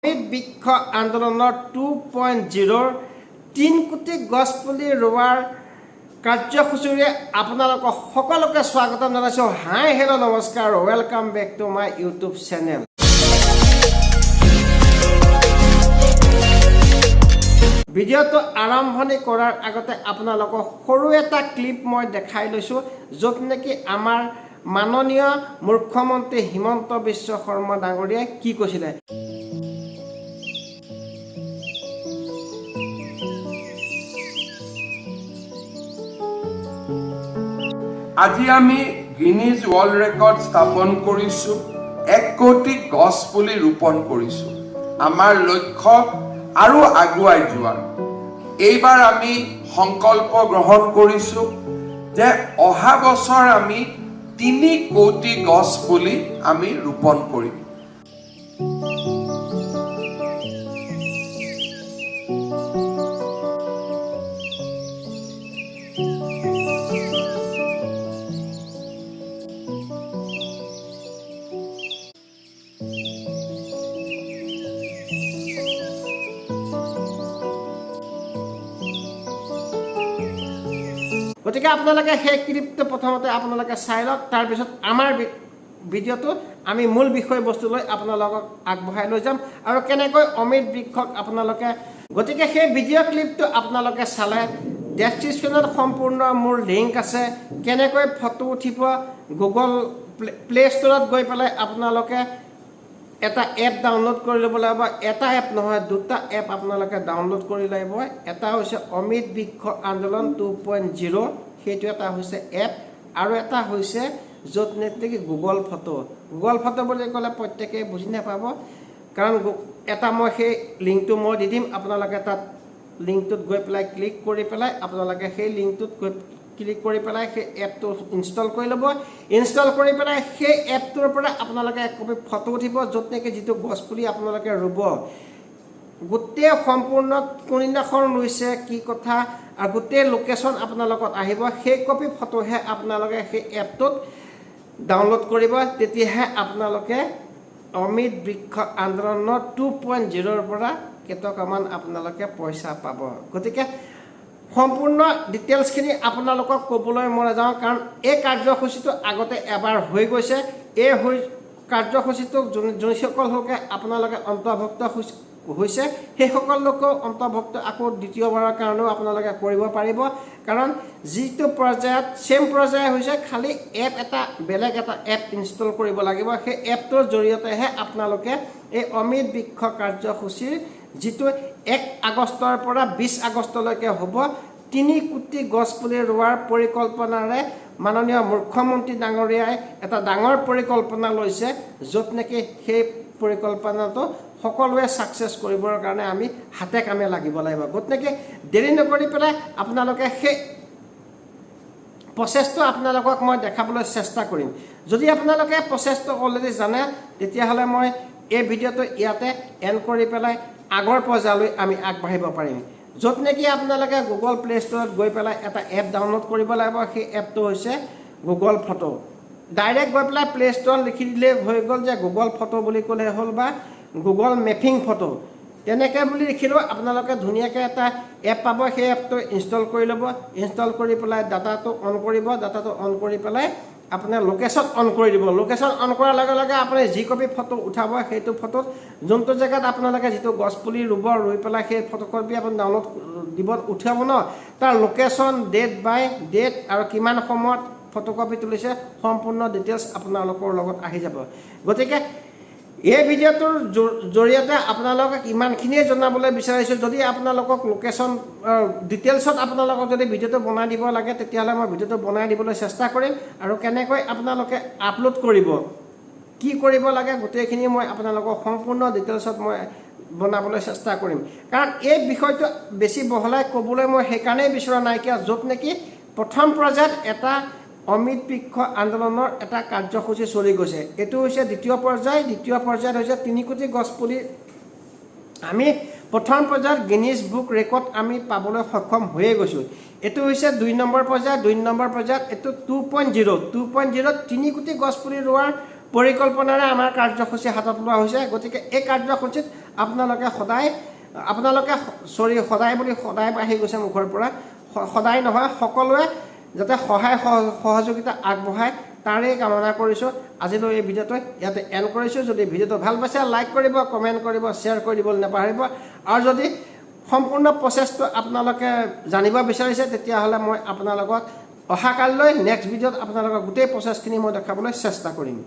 অমিত বৃক্ষ আন্দোলনৰ 2.0 3 কোটি গছ পুলি ৰোৱাৰ কাৰ্যসূচীৰে আপোনালোকক সকলোকে স্বাগতম জনাইছো। হাই হেল্ল' নমস্কাৰ, welcome back to my YouTube channel. ভিডিঅ'টো আৰম্ভণি কৰাৰ আগতে আপোনালোকক সৰু এটা ক্লিপ মই দেখাই লৈছোঁ, য'ত নেকি আমাৰ মাননীয় মুখ্যমন্ত্ৰী হিমন্ত বিশ্ব শৰ্মা ডাঙৰীয়াই কি কৈছিলে। আজি আমি গিনিজ ৱৰ্ল্ড ৰেকৰ্ড স্থাপন কৰিছোঁ। 1 কোটি গছ পুলি ৰোপণ কৰিছোঁ। আমাৰ লক্ষ্য আৰু আগুৱাই যোৱাৰ। এইবাৰ আমি সংকল্প গ্ৰহণ কৰিছোঁ যে অহা বছৰ আমি 3 কোটি গছ পুলি আমি ৰোপণ কৰিম। গতিকে আপোনালোকে সেই ক্লিপটো প্ৰথমতে আপোনালোকে চাই লওক, তাৰপিছত আমাৰ ভিডিঅ'টো আমি মূল বিষয়বস্তুলৈ আপোনালোকক আগবঢ়াই লৈ যাম আৰু কেনেকৈ অমিত বৃক্ষক আপোনালোকে, গতিকে সেই ভিডিঅ' ক্লিপটো আপোনালোকে চালে ডেছক্ৰিপশ্যনত সম্পূৰ্ণ মোৰ লিংক আছে। কেনেকৈ ফটো উঠিব, গুগল প্লে ষ্টৰত গৈ পেলাই আপোনালোকে এটা এপ ডাউনলোড কৰি ল'ব লাগিব। এটা এপ নহয়, 2টা এপ আপোনালোকে ডাউনলোড কৰি লাগিব। এটা হৈছে অমিত বৃক্ষ আন্দোলন 2.0, সেইটো এটা হৈছে এপ, আৰু এটা হৈছে য'ত নেকি গুগল ফটো। গুগল ফটো বুলি ক'লে প্ৰত্যেকেই বুজি নাপাব, কাৰণ এটা মই সেই লিংকটো মই দি দিম। আপোনালোকে তাত লিংকটোত গৈ পেলাই ক্লিক কৰি পেলাই আপোনালোকে সেই লিংকটোত গৈ ক্লিক কৰি পেলাই সেই এপটো ইনষ্টল কৰি ল'ব। ইনষ্টল কৰি পেলাই সেই এপটোৰ পৰা আপোনালোকে এক কপি ফটো উঠিব, য'ত নেকি যিটো গছপুলি আপোনালোকে ৰুব, গোটেই সম্পূৰ্ণ কোনদিনাখন ৰুইছে, কি কথা, আৰু গোটেই লোকেশ্যন আপোনালোকত আহিব। সেই কপি ফটোহে আপোনালোকে সেই এপটোত ডাউনলোড কৰিব। তেতিয়াহে আপোনালোকে অমিত বৃক্ষ আন্দোলনৰ 2.0ৰ পৰা কেইটকামান আপোনালোকে পইচা পাব। গতিকে সম্পূৰ্ণ ডিটেইলছখিনি আপোনালোকক ক'বলৈ মই নাযাওঁ, কাৰণ এই কাৰ্যসূচীটো আগতে এবাৰ হৈ গৈছে। এই কাৰ্যসূচীটো যিসকল লোকে আপোনালোকে অন্তৰ্ভুক্ত হৈছে, সেইসকল লোকেও অন্তৰ্ভুক্ত আকৌ দ্বিতীয়বাৰৰ কাৰণেও আপোনালোকে কৰিব পাৰিব। কাৰণ যিটো পৰ্যায়ত ছেম পৰ্যায় হৈছে, খালি এপ এটা বেলেগ এটা এপ ইনষ্টল কৰিব লাগিব। সেই এপটোৰ জৰিয়তেহে আপোনালোকে এই অমিত বৃক্ষ কাৰ্যসূচীৰ যিটো 1 আগষ্টৰ পৰা 20 আগষ্টলৈকে হ'ব, 3 কোটি গছ পুলি ৰোৱাৰ পৰিকল্পনাৰে মাননীয় মুখ্যমন্ত্ৰী ডাঙৰীয়াই এটা ডাঙৰ পৰিকল্পনা লৈছে, য'ত নেকি সেই পৰিকল্পনাটো সকলোৱে ছাকচেছ কৰিবৰ কাৰণে আমি হাতে কামে লাগিব লাগিব। গতিকে দেৰি নকৰি পেলাই আপোনালোকে সেই প্ৰচেছটো আপোনালোকক মই দেখাবলৈ চেষ্টা কৰিম। যদি আপোনালোকে প্ৰচেছটো অলৰেডি জানে, তেতিয়াহ'লে মই এই ভিডিঅ'টো ইয়াতে এণ্ড কৰি পেলাই আগৰ পৰ্যায়লৈ আমি আগবাঢ়িব পাৰিম। য'ত নেকি আপোনালোকে গুগল প্লে ষ্টৰত গৈ পেলাই এটা এপ ডাউনলোড কৰিব লাগিব। সেই এপটো হৈছে গুগল ফটো। ডাইৰেক্ট গৈ পেলাই প্লে ষ্টৰত লিখি দিলে হৈ গ'ল যে গুগল ফটো বুলি ক'লে হ'ল, বা গুগল মেপিং ফটো তেনেকৈ বুলি লিখিলেও আপোনালোকে ধুনীয়াকৈ এটা এপ পাব। সেই এপটো ইনষ্টল কৰি ল'ব। ইনষ্টল কৰি পেলাই ডাটাটো অন কৰিব। ডাটাটো অন কৰি পেলাই আপোনাৰ লোকেশ্যন অন কৰি দিব। লোকেশ্যন অন কৰাৰ লগে লগে আপুনি যি কপি ফটো উঠাব, সেইটো ফটোত যোনটো জেগাত আপোনালোকে যিটো গছপুলি ৰুব, ৰুই পেলাই সেই ফটোকপি আপুনি ডাউনলোড দিব উঠাব ন, তাৰ লোকেশ্যন, ডেট আৰু কিমান সময়ত ফটোকপি তুলিছে, সম্পূৰ্ণ ডিটেইলছ আপোনালোকৰ লগত আহি যাব। গতিকে এই ভিডিঅ'টোৰ জৰিয়তে আপোনালোকক ইমানখিনিয়ে জনাবলৈ বিচাৰিছোঁ। যদি আপোনালোকক লোকেশ্যন ডিটেইলছত আপোনালোকক যদি ভিডিঅ'টো বনাই দিব লাগে, তেতিয়াহ'লে মই ভিডিঅ'টো বনাই দিবলৈ চেষ্টা কৰিম। আৰু কেনেকৈ আপোনালোকে আপলোড কৰিব, কি কৰিব লাগে, গোটেইখিনি মই আপোনালোকক সম্পূৰ্ণ ডিটেইলছত মই বনাবলৈ চেষ্টা কৰিম। কাৰণ এই বিষয়টো বেছি বহলাই ক'বলৈ মই সেইকাৰণেই বিচৰা নাইকিয়া, য'ত নেকি প্ৰথম পৰ্যায়ত এটা অমিত বৃক্ষ আন্দোলনৰ এটা কাৰ্যসূচী চলি গৈছে। এইটো হৈছে দ্বিতীয় পৰ্যায়। দ্বিতীয় পৰ্যায়ত হৈছে 3 কোটি গছ পুলি আমি প্ৰথম পৰ্যায়ত গিনিজ বুক ৰেকৰ্ড আমি পাবলৈ সক্ষম হৈয়ে গৈছোঁ। এইটো হৈছে 2 নম্বৰ পৰ্যায়। 2 নম্বৰ পৰ্যায়ত এইটো 2.0 3 কোটি গছ পুলি ৰোৱাৰ পৰিকল্পনাৰে আমাৰ কাৰ্যসূচী হাতত লোৱা হৈছে। গতিকে এই কাৰ্যসূচীত আপোনালোকে সদায় বুলি সদায় আহি গৈছে মুখৰ পৰা সদায় নহয় সকলোৱে যাতে সহায় সহযোগিতা আগবঢ়ায় তাৰেই কামনা কৰিছোঁ আজিলৈ এই ভিডিঅ'টো ইয়াতে এণ্ড কৰিছোঁ যদি ভিডিঅ'টো ভাল পাইছে লাইক কৰিব কমেণ্ট কৰিব শ্বেয়াৰ কৰি দিবলৈ নাপাহৰিব আৰু যদি সম্পূৰ্ণ প্ৰচেছটো আপোনালোকে জানিব বিচাৰিছে তেতিয়াহ'লে মই আপোনালোকক অহাকালিলৈ নেক্সট ভিডিঅ'ত আপোনালোকক গোটেই প্ৰচেছখিনি মই দেখাবলৈ চেষ্টা কৰিম